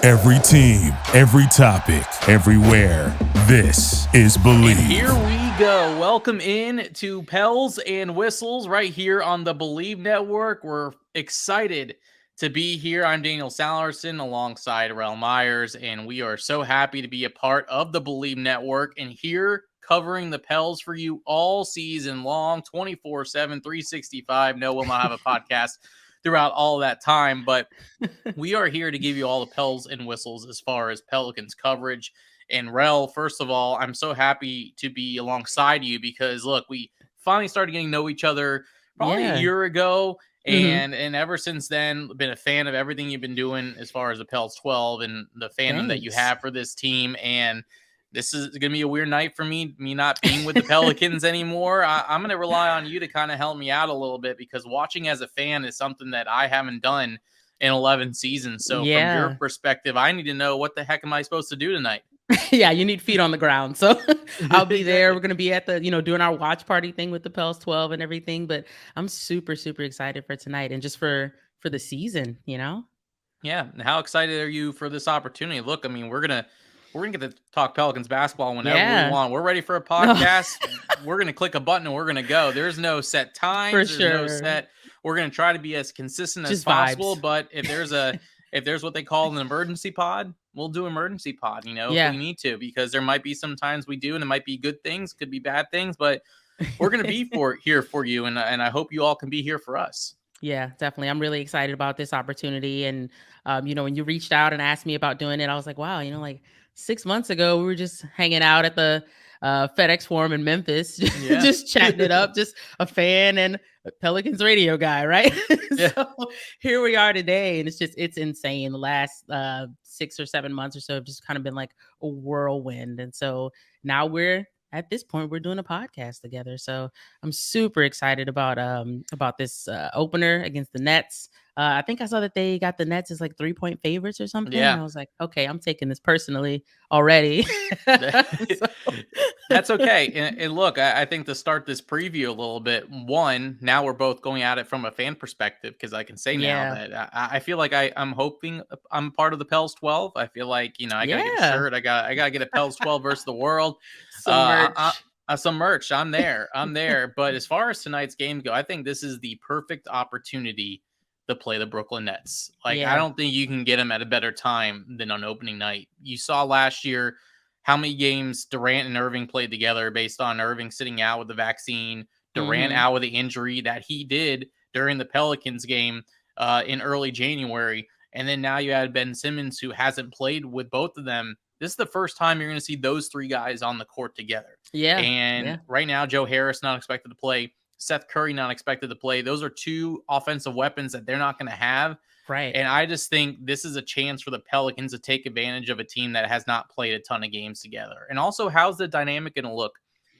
Every team, every topic, everywhere. This is Believe. And here we go. Welcome in to Pels and Whistles right here on the Believe Network. We're excited to be here. I'm Daniel Sallerson alongside Rel Myers, and we are so happy to be a part of the Believe Network and here covering the Pels for you all season long, 24/7, 365. No, we'll not have a podcast throughout all that time, but we are here to give you all the Pels and Whistles as far as Pelicans coverage. And Rel, first of all, I'm so happy to be alongside you because look, we finally started getting to know each other probably a year ago. And ever since then, been a fan of everything you've been doing as far as the Pels 12 and the fandom that you have for this team. And this is going to be a weird night for me not being with the Pelicans anymore. I'm going to rely on you to kind of help me out a little bit because watching as a fan is something that I haven't done in 11 seasons. So from your perspective, I need to know what the heck am I supposed to do tonight? Yeah, you need feet on the ground. So I'll be there. We're going to be at the, doing our watch party thing with the Pels 12 and everything. But I'm super, super excited for tonight and just for the season, Yeah. And how excited are you for this opportunity? Look, I mean, we're going to get to talk Pelicans basketball whenever we want. We're ready for a podcast. We're going to click a button and we're going to go. There's no set time. There's no set. We're going to try to be as consistent as possible. But if there's what they call an emergency pod, we'll do emergency pod, if we need to, because there might be some times we do, and it might be good things, could be bad things, but we're going to be here for you. And I hope you all can be here for us. Yeah, definitely. I'm really excited about this opportunity. And, when you reached out and asked me about doing it, I was like, wow, like 6 months ago, we were just hanging out at the FedEx Forum in Memphis, just chatting it up, just a fan and a Pelicans radio guy, right? So here we are today, and it's insane. The last 6 or 7 months or so have just kind of been like a whirlwind. And so now at this point, we're doing a podcast together. So I'm super excited about this opener against the Nets. I think I saw that they got the Nets as like 3-point favorites or something. Yeah. And I was like, okay, I'm taking this personally already. That's okay. And look, I think to start this preview a little bit, now we're both going at it from a fan perspective, because I can say now that I feel like I'm hoping I'm part of the Pels 12. I feel like, I got to get a shirt. I got to get a Pels 12 versus the world. Some merch. I'm there. But as far as tonight's game go, I think this is the perfect opportunity to play the Brooklyn Nets. I don't think you can get them at a better time than on opening night. You saw last year how many games Durant and Irving played together based on Irving sitting out with the vaccine, Durant out with the injury that he did during the Pelicans game in early January. And then now you had Ben Simmons, who hasn't played with both of them. This is the first time you're going to see those three guys on the court together. Right now, Joe Harris not expected to play. Seth Curry not expected to play. Those are two offensive weapons that they're not going to have. Right. And I just think this is a chance for the Pelicans to take advantage of a team that has not played a ton of games together. And also, how's the dynamic going to look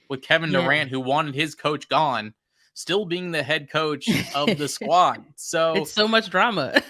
with Kevin Durant, who wanted his coach gone, still being the head coach of the squad? So it's so much drama.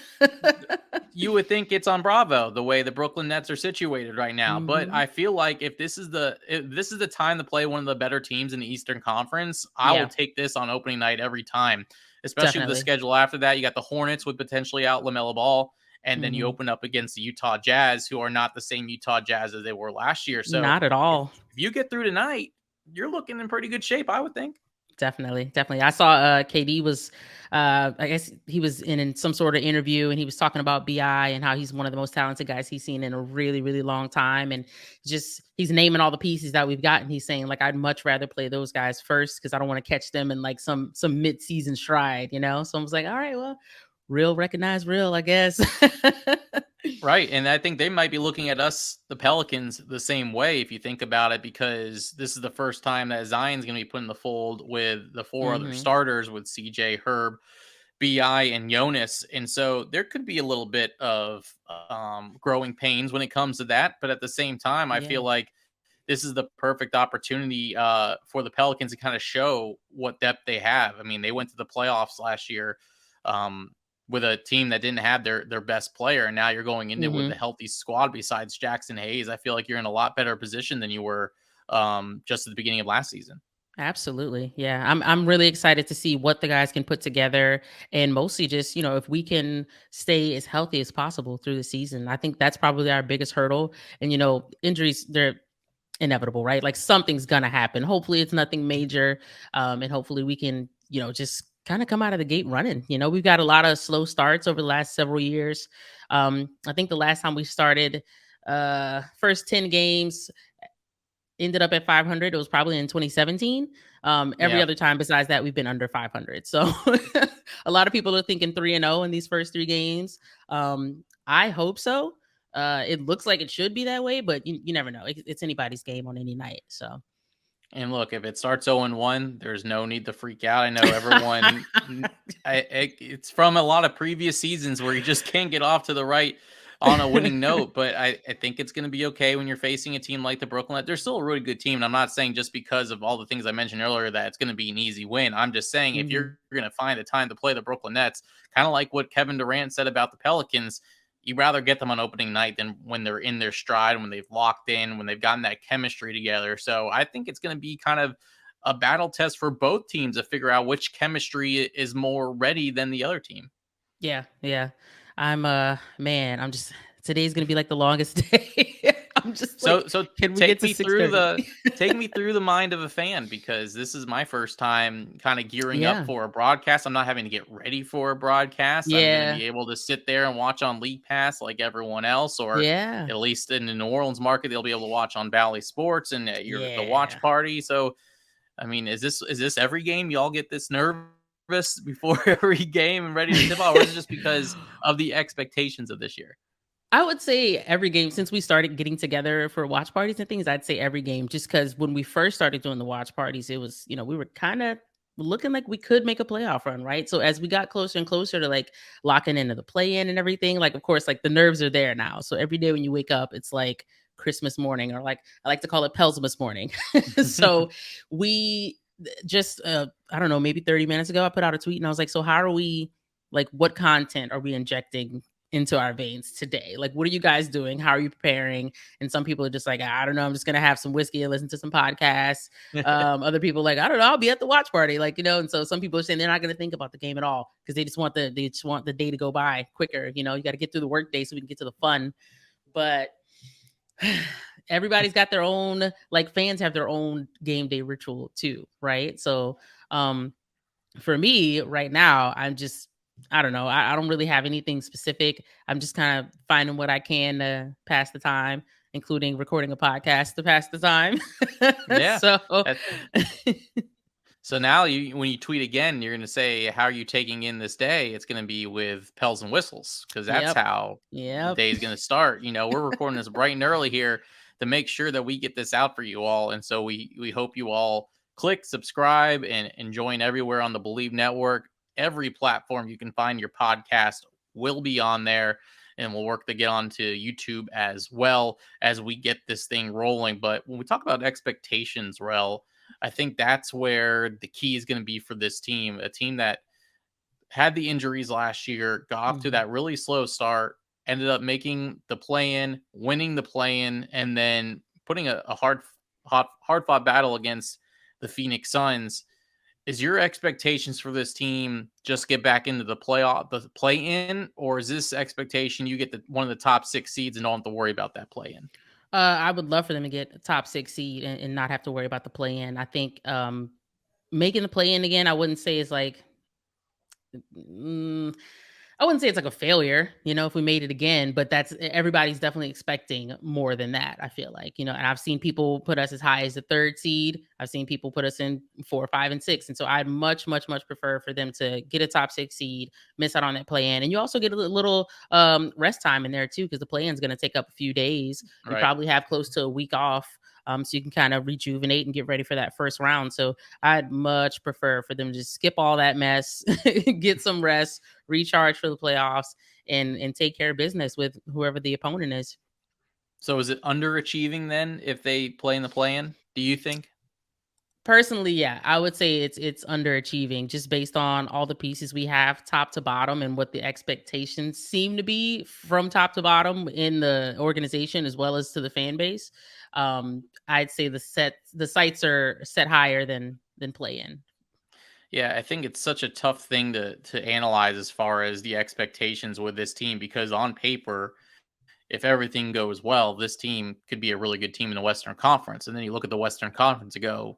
You would think it's on Bravo, the way the Brooklyn Nets are situated right now. But I feel like if this is the time to play one of the better teams in the Eastern Conference, I will take this on opening night every time, especially with the schedule after that. You got the Hornets with potentially out LaMelo Ball, and then you open up against the Utah Jazz, who are not the same Utah Jazz as they were last year. So not at all. If you get through tonight, you're looking in pretty good shape, I would think. Definitely. I saw KD was, I guess he was in some sort of interview, and he was talking about BI and how he's one of the most talented guys he's seen in a really, really long time. And just, he's naming all the pieces that we've got. And he's saying, like, I'd much rather play those guys first, because I don't want to catch them in like some mid-season stride, So I was like, all right, well, real recognize real, I guess. Right. And I think they might be looking at us, the Pelicans, the same way, if you think about it, because this is the first time that Zion's going to be put in the fold with the four other starters, with CJ, Herb, BI, and Jonas. And so there could be a little bit of growing pains when it comes to that. But at the same time, I feel like this is the perfect opportunity for the Pelicans to kind of show what depth they have. I mean, they went to the playoffs last year with a team that didn't have their best player. And now you're going into it with a healthy squad besides Jackson Hayes. I feel like you're in a lot better position than you were just at the beginning of last season. Absolutely. Yeah. I'm really excited to see what the guys can put together, and mostly just, if we can stay as healthy as possible through the season. I think that's probably our biggest hurdle. And injuries, they're inevitable, right? Like something's gonna happen. Hopefully it's nothing major. And hopefully we can, just kind of come out of the gate running. We've got a lot of slow starts over the last several years. I think the last time we started first 10 games ended up at 500. It was probably in 2017. Every Yeah. other time besides that, we've been under 500. So a lot of people are thinking 3-0 in these first three games. I hope so. It looks like it should be that way, but you never know. It's anybody's game on any night. So And look, if it starts 0-1, there's no need to freak out. I know everyone. It's from a lot of previous seasons where you just can't get off to the right on a winning note. But I think it's going to be okay when you're facing a team like the Brooklyn Nets. They're still a really good team. And I'm not saying just because of all the things I mentioned earlier that it's going to be an easy win. I'm just saying if mhm. you're going to find the time to play the Brooklyn Nets, kind of like what Kevin Durant said about the Pelicans, you'd rather get them on opening night than when they're in their stride, when they've locked in, when they've gotten that chemistry together. So I think it's going to be kind of a battle test for both teams to figure out which chemistry is more ready than the other team. Yeah, yeah. I'm man, I'm just today's gonna be like the longest day. I'm just like, So can we get take to me through 6:30? the mind of a fan, because this is my first time kind of gearing up Yeah. for a broadcast. I'm not having to get ready for a broadcast. I'm going to Yeah. be able to sit there and watch on League Pass like everyone else, or Yeah. at least in the New Orleans market, they'll be able to watch on Valley Sports and the watch Yeah. party. So I mean, is this every game y'all get this nervous before every game and ready to tip off, or is it just because of the expectations of this year? I would say every game since we started getting together for watch parties and things, I'd say every game just because when we first started doing the watch parties, it was, we were kind of looking like we could make a playoff run, right? So as we got closer and closer to like locking into the play in and everything, like, of course, like the nerves are there now. So every day when you wake up, it's like Christmas morning, or like I like to call it Pelsmas morning. So we just, I don't know, maybe 30 minutes ago, I put out a tweet and I was like, so how are we, like, what content are we injecting into our veins today? Like, what are you guys doing? How are you preparing? And some people are just like, I don't know, I'm just gonna have some whiskey and listen to some podcasts. Other people like, I don't know, I'll be at the watch party, like, and so some people are saying they're not gonna think about the game at all because they just want the day to go by quicker. You got to get through the work day so we can get to the fun. But everybody's got their own, like, fans have their own game day ritual too, right? So for me right now, I don't know. I don't really have anything specific. I'm just kind of finding what I can to pass the time, including recording a podcast to pass the time. Yeah. So That, so now when you tweet again, you're going to say, how are you taking in this day? It's going to be with Pels and Whistles, because that's yep. how the Yep. day is going to start. We're recording this bright and early here to make sure that we get this out for you all. And so we hope you all click subscribe and join everywhere on the Believe Network. Every platform you can find your podcast will be on there. And we'll work to get onto YouTube as well as we get this thing rolling. But when we talk about expectations, Rel, I think that's where the key is going to be for this team. A team that had the injuries last year, got off to Mhm. that really slow start, ended up making the play in, winning the play in, and then putting a hard fought battle against the Phoenix Suns. Is your expectations for this team just get back into the play in, or is this expectation you get one of the top 6 seeds and don't have to worry about that play in? I would love for them to get a top 6 seed and not have to worry about the play in. I think making the play in again, I wouldn't say is like, mm, I wouldn't say it's like a failure, if we made it again, but everybody's definitely expecting more than that. I feel like, and I've seen people put us as high as the 3rd seed. I've seen people put us in 4, 5, and 6. And so I'd much, much, much prefer for them to get a top 6 seed, miss out on that play in. And you also get a little rest time in there too, because the play in is going to take up a few days. You Right. probably have close to a week off. So you can kind of rejuvenate and get ready for that first round. So I'd much prefer for them to just skip all that mess, get some rest, recharge for the playoffs, and take care of business with whoever the opponent is. So is it underachieving then if they play in the play in, do you think? Personally, yeah, I would say it's underachieving just based on all the pieces we have top to bottom and what the expectations seem to be from top to bottom in the organization as well as to the fan base. I'd say the sights are set higher than than play in. Yeah, I think it's such a tough thing to analyze as far as the expectations with this team because on paper, if everything goes well, this team could be a really good team in the Western Conference. And then you look at the Western Conference and go,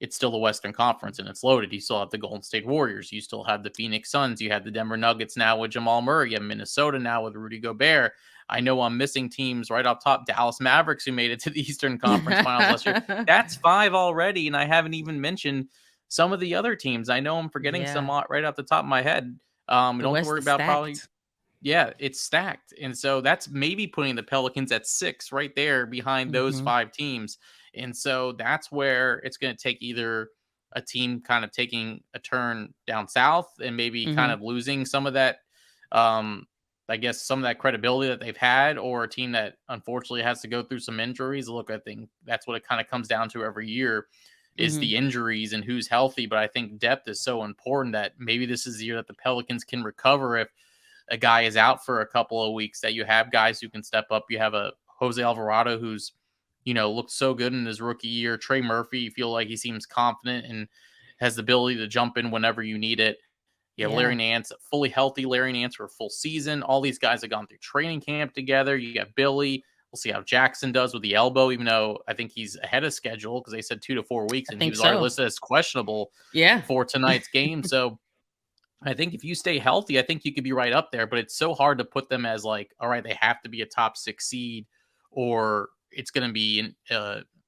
it's still the Western Conference and it's loaded. You still have the Golden State Warriors. You still have the Phoenix Suns. You have the Denver Nuggets now with Jamal Murray. You have Minnesota now with Rudy Gobert. I know I'm missing teams right off top. Dallas Mavericks, who made it to the Eastern Conference Finals last year. That's 5 already. And I haven't even mentioned some of the other teams. I know I'm forgetting some Yeah, right off the top of my head. We the don't have to West worry is about probably stacked. yeah, it's stacked. And so that's maybe putting the Pelicans at 6 right there behind those Hmm. 5 teams. And so that's where it's going to take either a team kind of taking a turn down south and maybe kind Hmm. of losing some of that um I guess some of that credibility that they've had, or a team that unfortunately has to go through some injuries. Look, I think that's what it kind of comes down to every year is Hmm. the injuries and who's healthy. But I think depth is so important that maybe this is the year that the Pelicans can recover if a guy is out for a couple of weeks, that you have guys who can step up. You have a Jose Alvarado who's, looked so good in his rookie year. Trey Murphy, you feel like he seems confident and has the ability to jump in whenever you need it. You have Larry Yeah. Nance, fully healthy Larry Nance for a full season. All these guys have gone through training camp together. You got Billy. We'll see how Jackson does with the elbow, even though I think he's ahead of schedule because they said 2 to 4 weeks I and he think was already so. listed as questionable Yeah. for tonight's game. So I think if you stay healthy, I think you could be right up there, but it's so hard to put them as like, all right, they have to be a top 6 seed or it's going to be,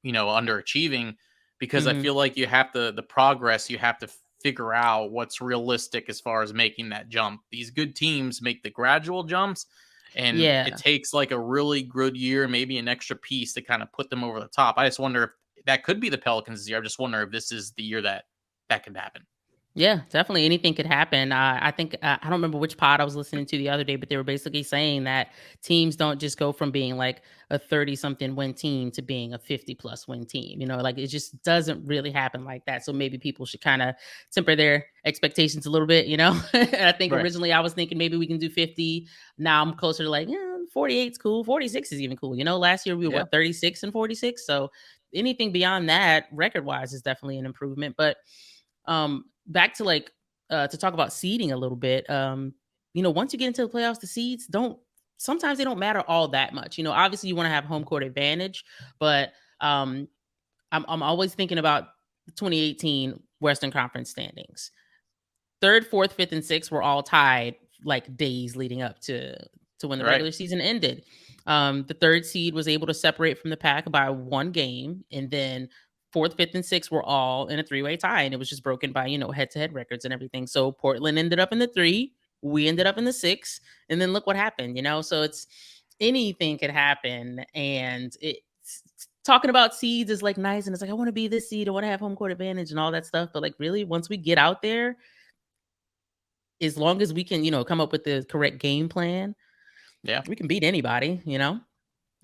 underachieving, because I Hmm. feel like you have to, the progress, you have to figure out what's realistic as far as making that jump. These good teams make the gradual jumps, and it Yeah. takes like a really good year, maybe an extra piece to kind of put them over the top. I just wonder if that could be the Pelicans this year. I just wonder if this is the year that that could happen. Yeah, definitely anything could happen. I think I don't remember which pod I was listening to the other day, but they were basically saying that teams don't just go from being like a 30 something win team to being a 50 plus win team. Like it just doesn't really happen like that. So maybe people should kind of temper their expectations a little bit. And I think Right. originally I was thinking maybe we can do 50. Now I'm closer to like, 48 is cool. 46 is even cool. Last year we were Yeah. 36 and 46. So anything beyond that, record wise, is definitely an improvement. But back to like to talk about seeding a little bit. Once you get into the playoffs, the seeds don't sometimes they don't matter all that much. Obviously you want to have home court advantage, but um I'm always thinking about the 2018 Western Conference standings. Third, fourth, fifth, and sixth were all tied like days leading up to when the Right. regular season ended. The third seed was able to separate from the pack by one game, and then fourth, fifth, and sixth were all in a three-way tie, and it was just broken by head-to-head records and everything. So Portland ended up in the three, we ended up in the six, and then look what happened. So it's anything could happen, and talking about seeds is like nice, and it's like I want to be this seed, I want to have home court advantage and all that stuff. But like really, once we get out there, as long as we can, come up with the correct game plan, Yeah. we can beat anybody.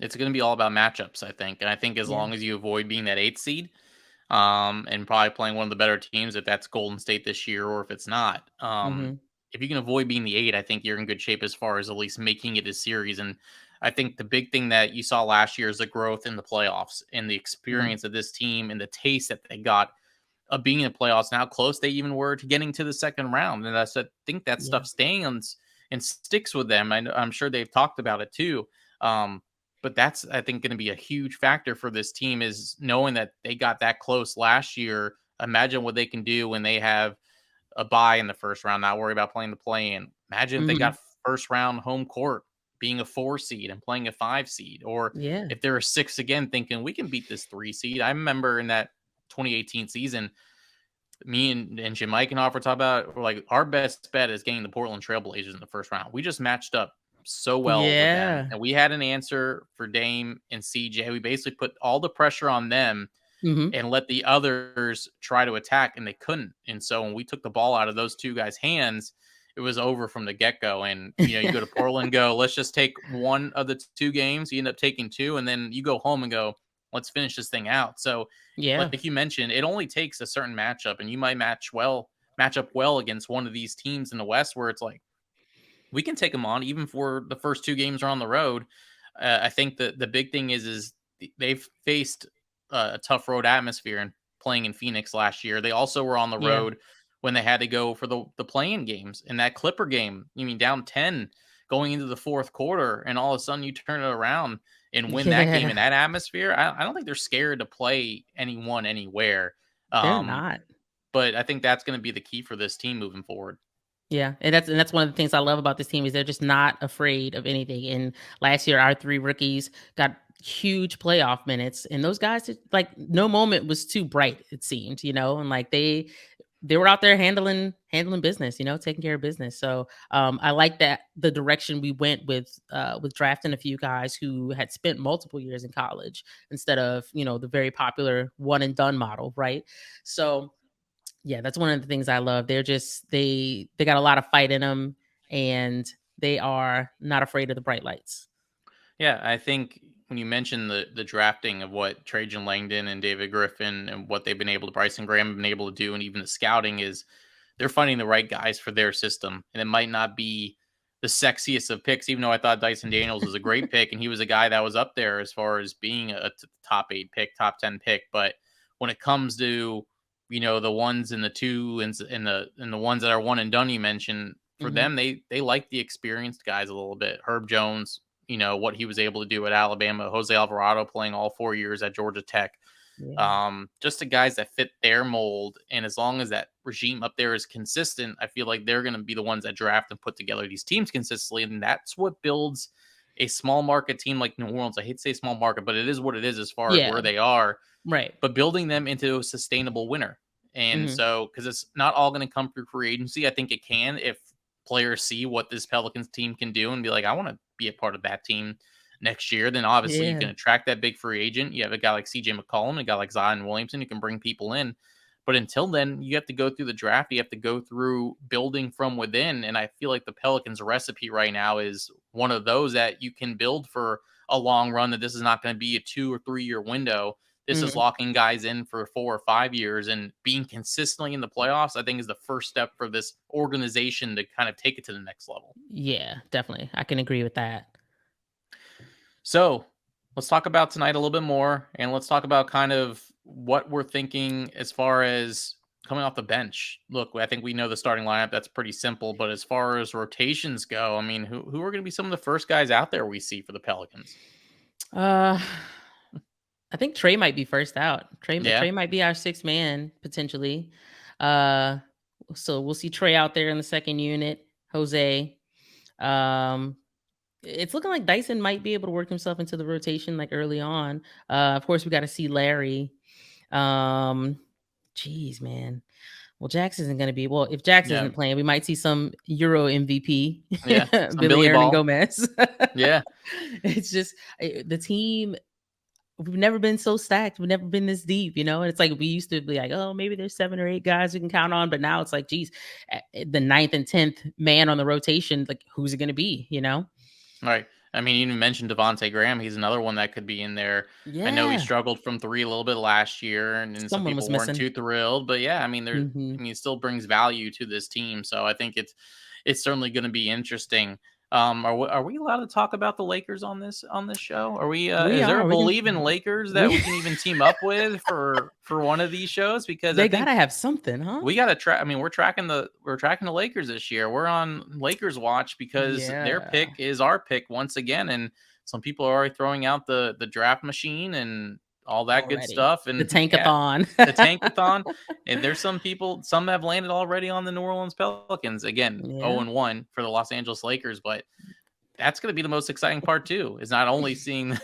It's going to be all about matchups, I think. And I think as Yeah. long as you avoid being that 8th seed, and probably playing one of the better teams, if that's Golden State this year or if it's not, Mhm. if you can avoid being the 8, I think you're in good shape as far as at least making it a series. And I think the big thing that you saw last year is the growth in the playoffs and the Mhm. experience of this team and the taste that they got of being in the playoffs and how close they even were to getting to the second round. And I think that Yeah. stuff stands and sticks with them. I'm sure they've talked about it too. Um, but that's, I think, going to be a huge factor for this team is knowing that they got that close last year. Imagine what they can do when they have a bye in the first round, not worry about playing the play in. Imagine if they Mhm. got first round home court, being a 4 seed and playing a 5 seed, or Yeah. if they're a 6 again, thinking we can beat this 3 seed. I remember in that 2018 season, me and Jim Eichenhoff were talking about, we're like, our best bet is getting the Portland Trailblazers in the first round. We just matched up so well with them, Yeah. and we had an answer for Dame and CJ. We basically put all the pressure on them Mhm. and let the others try to attack, and they couldn't. And so when we took the ball out of those two guys' hands, it was over from the get go. And you go to Portland, go, let's just take one of the 2 games. You end up taking 2, and then you go home and go, let's finish this thing out. So, Yeah. like you mentioned, it only takes a certain matchup, and you might match up well against one of these teams in the West where it's like we can take them on even for the first 2 games are on the road. I think that the big thing is they've faced a tough road atmosphere and playing in Phoenix last year. They also were on the road when they had to go for the play-in games. In that Clipper game, you mean down 10 going into the fourth quarter, and all of a sudden you turn it around and win that game in that atmosphere. I don't think they're scared to play anyone anywhere. They're not. But I think that's going to be the key for this team moving forward. Yeah, and that's one of the things I love about this team is they're just not afraid of anything. And last year, our 3 rookies got huge playoff minutes, and those guys, like, no moment was too bright, it seemed, and like they were out there handling business, taking care of business. So I like that the direction we went with drafting a few guys who had spent multiple years in college instead of the very popular one and done model, right? So yeah, that's one of the things I love. They're just they got a lot of fight in them, and they are not afraid of the bright lights. Yeah, I think when you mentioned the drafting of what Trajan Langdon and David Griffin and what they've been able to, Bryson Graham have been able to do, and even the scouting, is they're finding the right guys for their system. And it might not be the sexiest of picks, even though I thought Dyson Daniels was a great pick, and he was a guy that was up there as far as being a top 8 pick, top 10 pick. But when it comes to the ones and the two and the ones that are one and done, you mentioned, for them, they like the experienced guys a little bit. Herb Jones, what he was able to do at Alabama, Jose Alvarado playing all 4 years at Georgia Tech. Just the guys that fit their mold. And as long as that regime up there is consistent, I feel like they're going to be the ones that draft and put together these teams consistently. And that's what builds a small market team like New Orleans. I hate to say small market, but it is what it is as far as where they are. Right. But building them into a sustainable winner. And so, because it's not all going to come through free agency, I think it can if players see what this Pelicans team can do and be like, I want to be a part of that team next year. Then obviously you can attract that big free agent. You have a guy like CJ McCollum, a guy like Zion Williamson, you can bring people in. But until then, you have to go through the draft. You have to go through building from within. And I feel like the Pelicans recipe right now is one of those that you can build for a long run, that this is not going to be a 2 or 3 year window. This is locking guys in for 4 or 5 years, and being consistently in the playoffs, I think, is the first step for this organization to kind of take it to the next level. Yeah, definitely. I can agree with that. So let's talk about tonight a little bit more, and let's talk about kind of what we're thinking as far as coming off the bench. Look, I think we know the starting lineup. That's pretty simple. But as far as rotations go, I mean, who are going to be some of the first guys out there we see for the Pelicans? I think Trey might be first out. Trey might be our 6th man potentially. So we'll see Trey out there in the second unit. Jose. It's looking like Dyson might be able to work himself into the rotation like early on. Of course, we got to see Larry. Geez, man. Well, Jax isn't going to be. Well, if Jax isn't playing, we might see some Euro MVP. Yeah, Billy Aaron Gomez. Yeah. It's just the team. We've never been so stacked. We've never been this deep, And it's like we used to be like, oh, maybe there's 7 or 8 guys we can count on. But now it's like, geez, the 9th and 10th man on the rotation, like, who's it going to be, Right. I mean, you even mentioned Devontae Graham. He's another one that could be in there. Yeah. I know he struggled from 3 a little bit last year, and some people weren't too thrilled. But yeah, I mean, it still brings value to this team. So I think it's certainly going to be interesting. Are we allowed to talk about the Lakers on this show? Are we? Is there a Believe in Lakers that we can even team up with for one of these shows? Because they gotta have something, huh? We gotta try. I mean, we're tracking the Lakers this year. We're on Lakers watch because their pick is our pick once again, and some people are already throwing out the draft machine and all that good stuff, and the tankathon. The tankathon. And there's some have landed already on the New Orleans Pelicans. Again, 0-1 for the Los Angeles Lakers, but that's going to be the most exciting part too, is not only seeing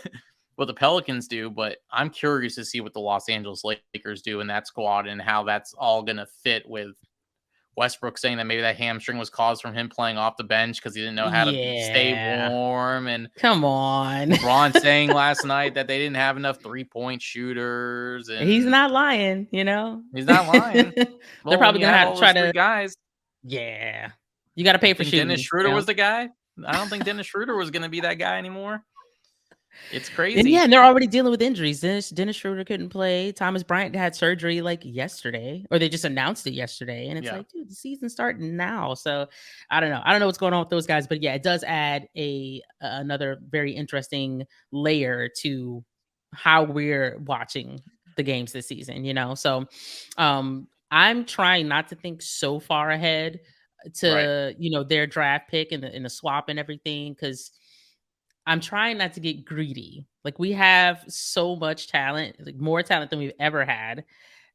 what the Pelicans do, but I'm curious to see what the Los Angeles Lakers do in that squad and how that's all going to fit with Westbrook saying that maybe that hamstring was caused from him playing off the bench because he didn't know how to stay warm. And come on, LeBron saying last night that they didn't have enough 3-point shooters. And he's not lying, He's not lying. They're probably gonna have to try to guys. Yeah, you got to pay for shooting. Dennis Schroeder was the guy. I don't think Dennis Schroeder was going to be that guy anymore. It's crazy. And they're already dealing with injuries. Dennis Schroeder couldn't play. Thomas Bryant had surgery like yesterday, or they just announced it yesterday. And it's like, dude, the season's starting now. So I don't know. I don't know what's going on with those guys, but yeah, it does add another very interesting layer to how we're watching the games this season, So I'm trying not to think so far ahead Right. to, their draft pick and the swap and everything, because I'm trying not to get greedy. Like, we have so much talent, like more talent than we've ever had.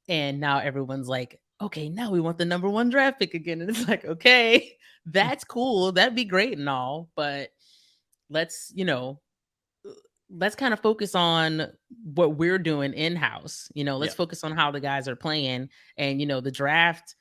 And now everyone's like, okay, now we want the number one draft pick again. And it's like, okay, that's cool. That'd be great and all. But let's, let's kind of focus on what we're doing in house. Let's Yeah. focus on how the guys are playing, and the draft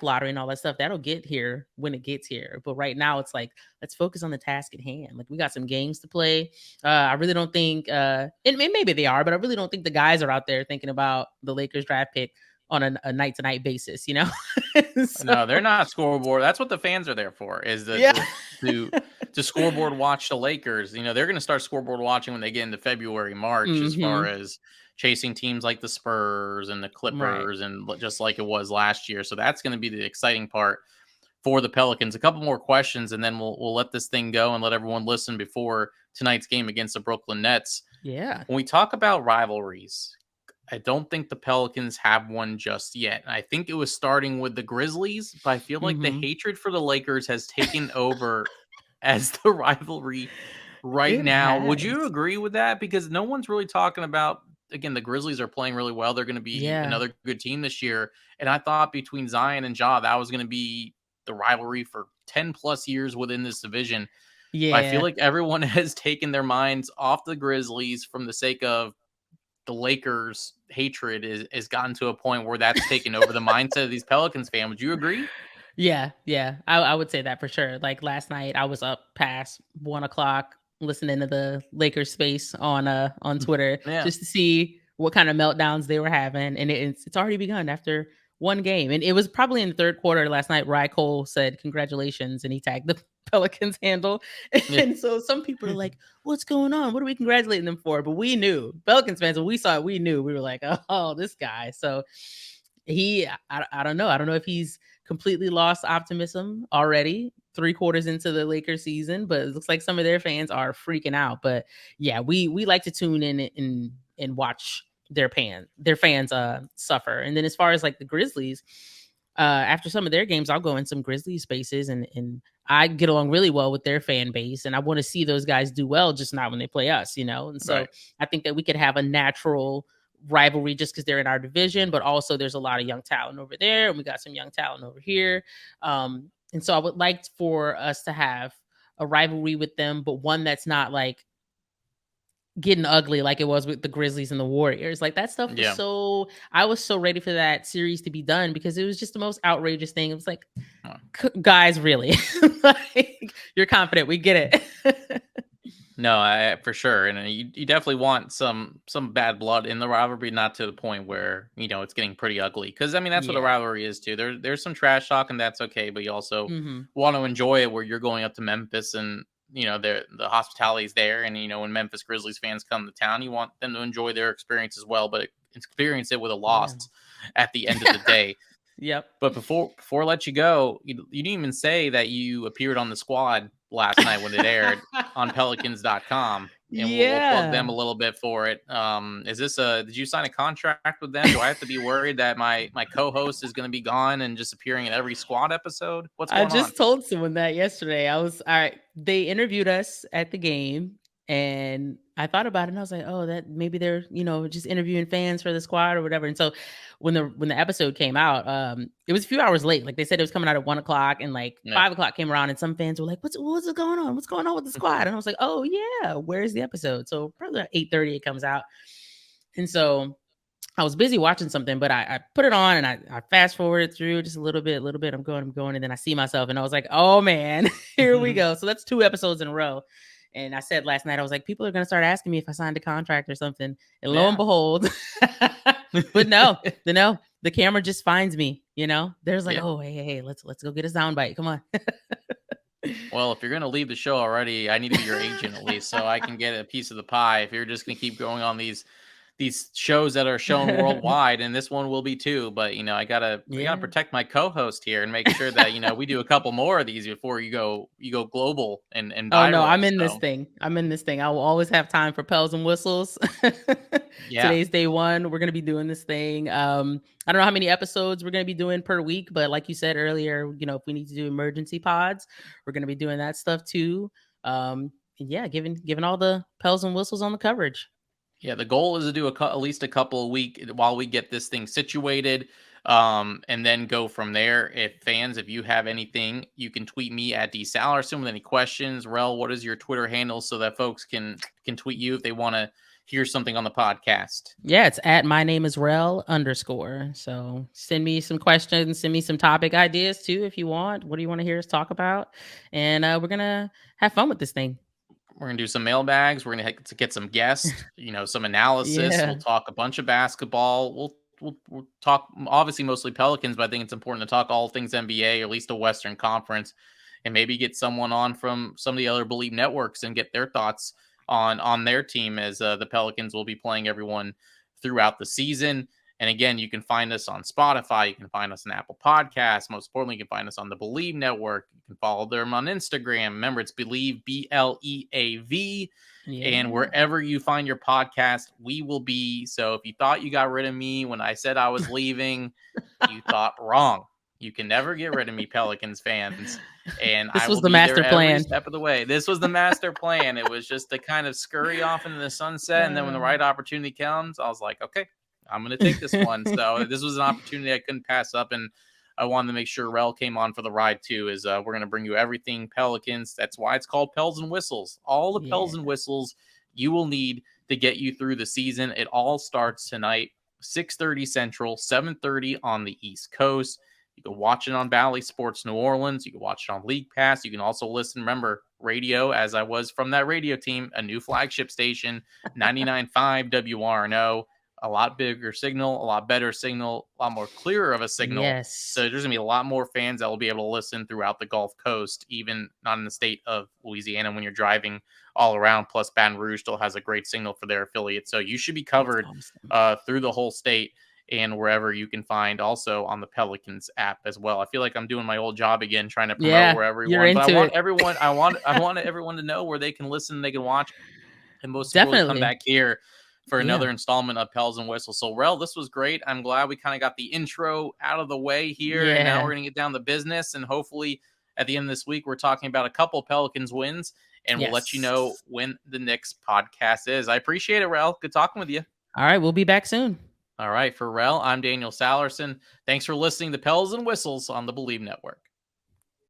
lottery and all that stuff that'll get here when it gets here. But right now it's like, let's focus on the task at hand. Like, we got some games to play. I really don't think, and maybe they are, but I really don't think the guys are out there thinking about the Lakers draft pick on a night to night basis. No, they're not scoreboard. That's what the fans are there for, is Yeah. to scoreboard watch the Lakers. They're going to start scoreboard watching when they get into February, March, as far as chasing teams like the Spurs and the Right. Clippers, and just like it was last year. So that's going to be the exciting part for the Pelicans. A couple more questions, and then we'll let this thing go and let everyone listen before tonight's game against the Brooklyn Nets. Yeah. When we talk about rivalries, I don't think the Pelicans have one just yet. I think it was starting with the Grizzlies, but I feel like the hatred for the Lakers has taken over as the rivalry right It now. Would you has. agree with that? Because no one's really talking about, again, the Grizzlies are playing really well. They're going to be Yeah. another good team this year. And I thought between Zion and Ja, that was going to be the rivalry for 10 plus years within this division. Yeah. But I feel like everyone has taken their minds off the Grizzlies from the sake of the Lakers hatred is gotten to a point where that's taken over the mindset of these Pelicans fans. Would you agree? Yeah. I would say that for sure. Like, last night I was up past 1:00 listening to the Lakers space on Twitter Yeah. just to see what kind of meltdowns they were having. And it's already begun after one game. And it was probably in the third quarter last night, Rye Cole said congratulations, and he tagged the Pelicans handle. Yeah. And so some people are like, what's going on? What are we congratulating them for? But we knew, Pelicans fans, when we saw it, we knew. We were like, oh, this guy. So I don't know. I don't know if he's completely lost optimism already, 3 quarters into the Lakers season, but it looks like some of their fans are freaking out. But yeah, we like to tune in and watch their fans suffer. And then as far as like the Grizzlies, after some of their games, I'll go in some Grizzlies spaces, and I get along really well with their fan base, and I want to see those guys do well, just not when they play us, And so Right. I think that we could have a natural rivalry just because they're in our division, but also there's a lot of young talent over there, and we got some young talent over here. And so I would like for us to have a rivalry with them, but one that's not like getting ugly like it was with the Grizzlies and the Warriors. Like, that stuff Yeah. was I was so ready for that series to be done, because it was just the most outrageous thing. It was like, guys, really? Like, you're confident, we get it. No, for sure. And you definitely want some bad blood in the rivalry, not to the point where, it's getting pretty ugly. Because, I mean, that's what a Yeah. rivalry is, too. There's some trash talk, and that's okay. But you also want to enjoy it, where you're going up to Memphis and, the hospitality is there. And, when Memphis Grizzlies fans come to town, you want them to enjoy their experience as well, but experience it with a loss at the end of the day. Yep. But before I let you go, you didn't even say that you appeared on the squad last night when it aired on Pelicans.com. And we'll plug them a little bit for it. Is this did you sign a contract with them? Do I have to be worried that my co-host is going to be gone and just appearing in every squad episode? What's going on? I just told someone that yesterday. They interviewed us at the game, and I thought about it, and I was like, oh, that maybe they're, just interviewing fans for the squad or whatever. And so when the episode came out, it was a few hours late. Like, they said it was coming out at 1:00, and like 5:00 came around, and some fans were like, what's going on? What's going on with the squad? And I was like, oh yeah, where's the episode? So probably at 8:30 it comes out. And so I was busy watching something, but I put it on, and I fast forwarded through just a little bit. I'm going. And then I see myself, and I was like, oh man, here we go. So that's 2 episodes in a row. And I said last night, I was like, people are going to start asking me if I signed a contract or something. And lo and behold, but no, the camera just finds me, there's like, oh, hey, let's go get a soundbite. Come on. Well, if you're going to leave the show already, I need to be your agent at least, so I can get a piece of the pie. If you're just going to keep going on these these shows that are shown worldwide, and this one will be too. But I gotta protect my co-host here and make sure that we do a couple more of these before you go global and Oh no, viral. I'm in this thing. I will always have time for Pels and Whistles. Yeah. Today's day one. We're gonna be doing this thing. I don't know how many episodes we're gonna be doing per week, but like you said earlier, if we need to do emergency pods, we're gonna be doing that stuff too. Yeah, giving all the Pels and Whistles on the coverage. Yeah, the goal is to do at least a couple a week while we get this thing situated, and then go from there. If you have anything, you can tweet me at @dsallerson with any questions. Rel, what is your Twitter handle so that folks can tweet you if they want to hear something on the podcast? Yeah, it's at @mynameisrel_. So send me some questions, send me some topic ideas too if you want. What do you want to hear us talk about? And we're gonna have fun with this thing. We're going to do some mailbags. We're going to get some guests, some analysis. Yeah. We'll talk a bunch of basketball. We'll talk obviously mostly Pelicans, but I think it's important to talk all things NBA, or at least the Western Conference, and maybe get someone on from some of the other Believe networks and get their thoughts on their team, as the Pelicans will be playing everyone throughout the season. And again, you can find us on Spotify. You can find us on Apple Podcasts. Most importantly, you can find us on the Believe Network. You can follow them on Instagram. Remember, it's Believe, BLEAV. Yeah. And wherever you find your podcast, we will be. So if you thought you got rid of me when I said I was leaving, you thought wrong. You can never get rid of me, Pelicans fans. And this I was will the be master there plan. every step of the way. This was the master plan. It was just to kind of scurry off into the sunset. And then when the right opportunity comes, I was like, okay, I'm going to take this one. So this was an opportunity I couldn't pass up. And I wanted to make sure Rel came on for the ride too, is we're going to bring you everything Pelicans. That's why it's called Pels and Whistles. All the Pels and Whistles you will need to get you through the season. It all starts tonight, 6:30 Central, 7:30 on the East Coast. You can watch it on Bally Sports New Orleans. You can watch it on League Pass. You can also listen, remember, radio, as I was from that radio team, a new flagship station, 99.5 WRNO. A lot bigger signal, a lot better signal, a lot more clearer of a signal. Yes. So there's going to be a lot more fans that will be able to listen throughout the Gulf Coast, even not in the state of Louisiana when you're driving all around. Plus, Baton Rouge still has a great signal for their affiliate. So you should be covered through the whole state and wherever you can find, also on the Pelicans app as well. I feel like I'm doing my old job again, trying to promote where everyone, but I want everyone to know where they can listen, they can watch, and most importantly, come back here for another installment of Pels and Whistles. So, Rel, this was great. I'm glad we kind of got the intro out of the way here, and now we're going to get down to business, and hopefully at the end of this week, we're talking about a couple Pelicans wins, and we'll let you know when the next podcast is. I appreciate it, Rel. Good talking with you. All right, we'll be back soon. All right, for Rel, I'm Daniel Sallerson. Thanks for listening to Pels and Whistles on the Believe Network.